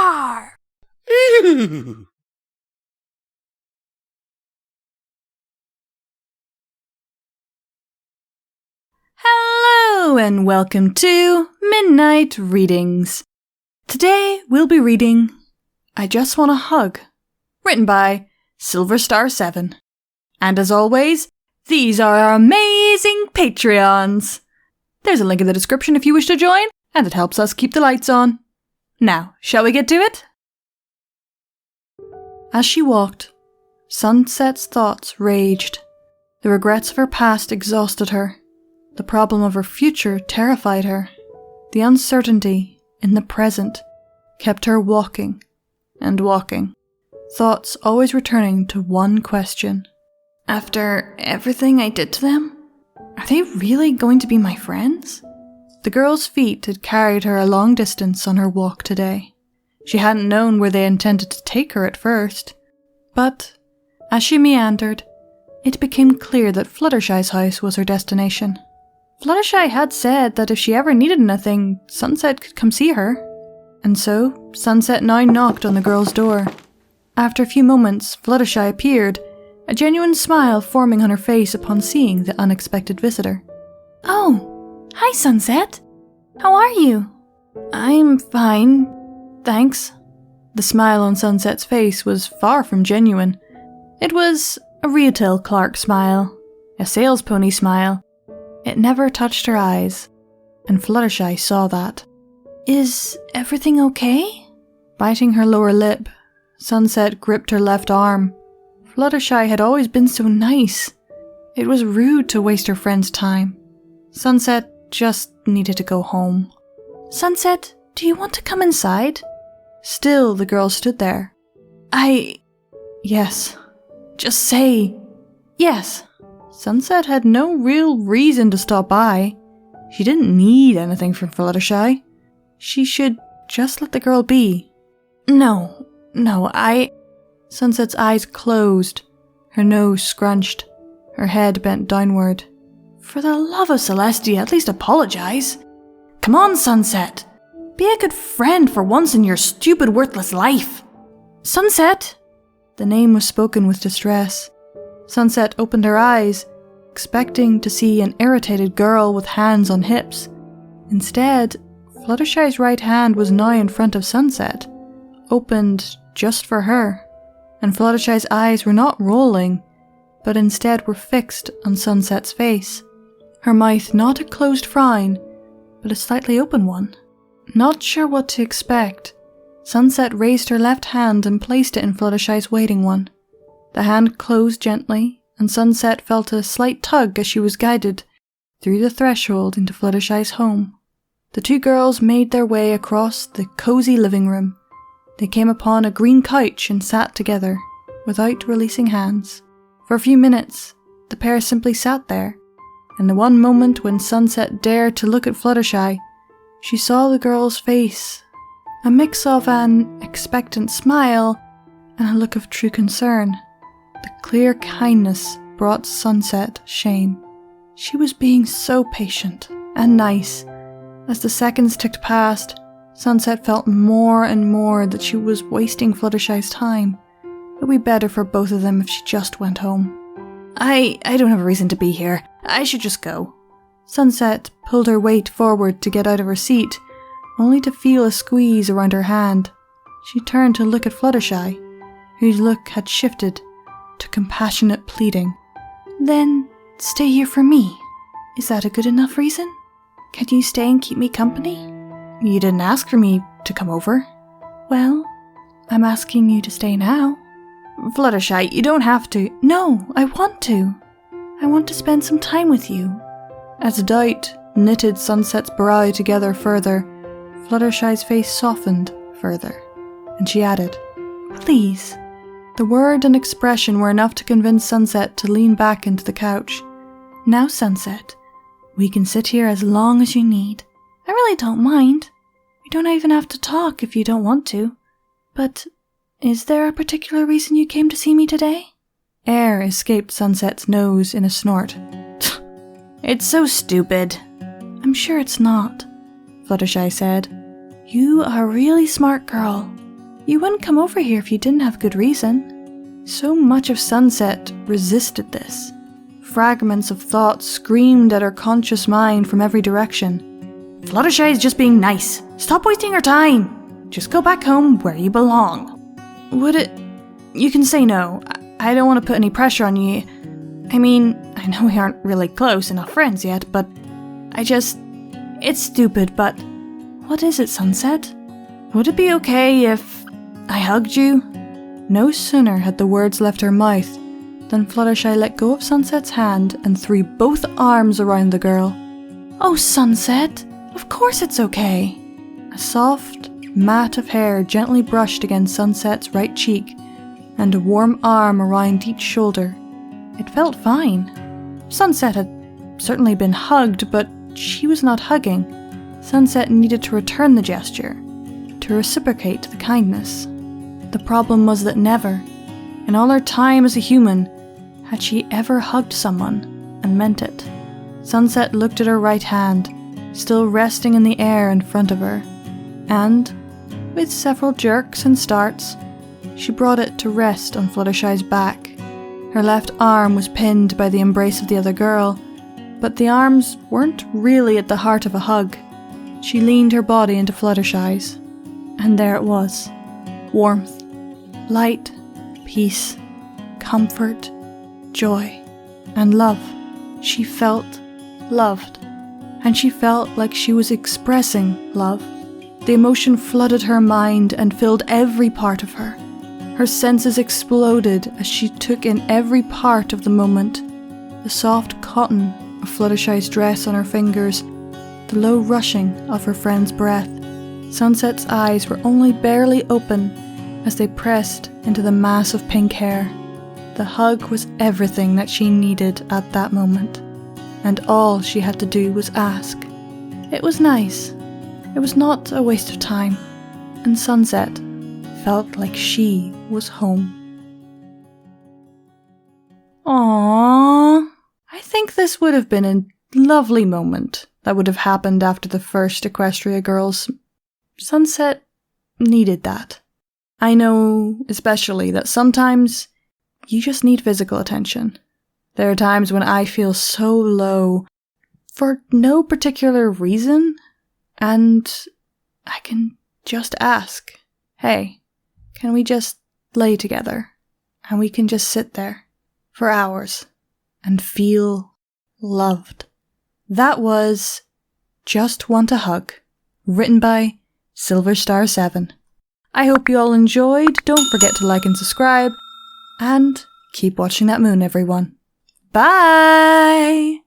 Rawr! Hello and welcome to Midnight Readings. Today we'll be reading I Just Want a Hug, written by silverstar7. And as always, these are our amazing Patreons. There's a link in the description if you wish to join, and it helps us keep the lights on. Now, shall we get to it? As she walked, Sunset's thoughts raged. The regrets of her past exhausted her. The problem of her future terrified her. The uncertainty in the present kept her walking and walking, thoughts always returning to one question. After everything I did to them, are they really going to be my friends? The girl's feet had carried her a long distance on her walk today. She hadn't known where they intended to take her at first, but as she meandered, it became clear that Fluttershy's house was her destination. Fluttershy had said that if she ever needed anything, Sunset could come see her. And so, Sunset now knocked on the girl's door. After a few moments, Fluttershy appeared, a genuine smile forming on her face upon seeing the unexpected visitor. Oh, hi Sunset. How are you? I'm fine, thanks. The smile on Sunset's face was far from genuine. It was a retail clerk smile, a sales pony smile. It never touched her eyes, and Fluttershy saw that. Is everything okay? Biting her lower lip, Sunset gripped her left arm. Fluttershy had always been so nice. It was rude to waste her friend's time. Sunset just needed to go home. Sunset, do you want to come inside? Still, the girl stood there. Yes. Just say yes. Sunset had no real reason to stop by. She didn't need anything from Fluttershy. She should just let the girl be. No, Sunset's eyes closed, her nose scrunched, her head bent downward. For the love of Celestia, at least apologize. Come on, Sunset. Be a good friend for once in your stupid, worthless life. Sunset! The name was spoken with distress. Sunset opened her eyes, expecting to see an irritated girl with hands on hips. Instead, Fluttershy's right hand was now in front of Sunset, opened just for her, and Fluttershy's eyes were not rolling, but instead were fixed on Sunset's face. Her mouth not a closed frown, but a slightly open one. Not sure what to expect, Sunset raised her left hand and placed it in Fluttershy's waiting one. The hand closed gently, and Sunset felt a slight tug as she was guided through the threshold into Fluttershy's home. The two girls made their way across the cozy living room. They came upon a green couch and sat together, without releasing hands. For a few minutes, the pair simply sat there, and the one moment when Sunset dared to look at Fluttershy, she saw the girl's face, a mix of an expectant smile and a look of true concern. The clear kindness brought Sunset shame. She was being so patient and nice. As the seconds ticked past, Sunset felt more and more that she was wasting Fluttershy's time. It would be better for both of them if she just went home. I don't have a reason to be here. I should just go. Sunset pulled her weight forward to get out of her seat, only to feel a squeeze around her hand. She turned to look at Fluttershy, whose look had shifted to compassionate pleading. Then stay here for me. Is that a good enough reason? Can you stay and keep me company? You didn't ask for me to come over. Well, I'm asking you to stay now. Fluttershy, you don't have to. No, I want to. I want to spend some time with you. As doubt knitted Sunset's brow together further, Fluttershy's face softened further, and she added, Please. The word and expression were enough to convince Sunset to lean back into the couch. Now, Sunset, we can sit here as long as you need. I really don't mind. We don't even have to talk if you don't want to. But is there a particular reason you came to see me today? Air escaped Sunset's nose in a snort. It's so stupid. I'm sure it's not, Fluttershy said. You are a really smart girl. You wouldn't come over here if you didn't have good reason. So much of Sunset resisted this. Fragments of thought screamed at her conscious mind from every direction. Fluttershy is just being nice. Stop wasting your time. Just go back home where you belong. Would it... You can say no. I don't want to put any pressure on you. I mean, I know we aren't really close enough friends yet, but it's stupid, but... What is it, Sunset? Would it be okay if I hugged you? No sooner had the words left her mouth than Fluttershy let go of Sunset's hand and threw both arms around the girl. Oh, Sunset, of course it's okay. A soft mat of hair gently brushed against Sunset's right cheek, and a warm arm around each shoulder. It felt fine. Sunset had certainly been hugged, but she was not hugging. Sunset needed to return the gesture, to reciprocate the kindness. The problem was that never, in all her time as a human, had she ever hugged someone and meant it. Sunset looked at her right hand, still resting in the air in front of her, and, with several jerks and starts, she brought it to rest on Fluttershy's back. Her left arm was pinned by the embrace of the other girl, but the arms weren't really at the heart of a hug. She leaned her body into Fluttershy's, and there it was. Warmth, light, peace, comfort, joy, and love. She felt loved, and she felt like she was expressing love. The emotion flooded her mind and filled every part of her. Her senses exploded as she took in every part of the moment. The soft cotton of Fluttershy's dress on her fingers, the low rushing of her friend's breath. Sunset's eyes were only barely open as they pressed into the mass of pink hair. The hug was everything that she needed at that moment, and all she had to do was ask. It was nice. It was not a waste of time, and Sunset felt like she was home. Aww. I think this would have been a lovely moment that would have happened after the first Equestria girls. Sunset needed that. I know, especially, that sometimes you just need physical attention. There are times when I feel so low for no particular reason, and I can just ask, hey, can we just lay together? And we can just sit there for hours and feel loved. That was Just Want a Hug, written by silverstar7. I hope you all enjoyed. Don't forget to like and subscribe, and keep watching that moon, everyone. Bye!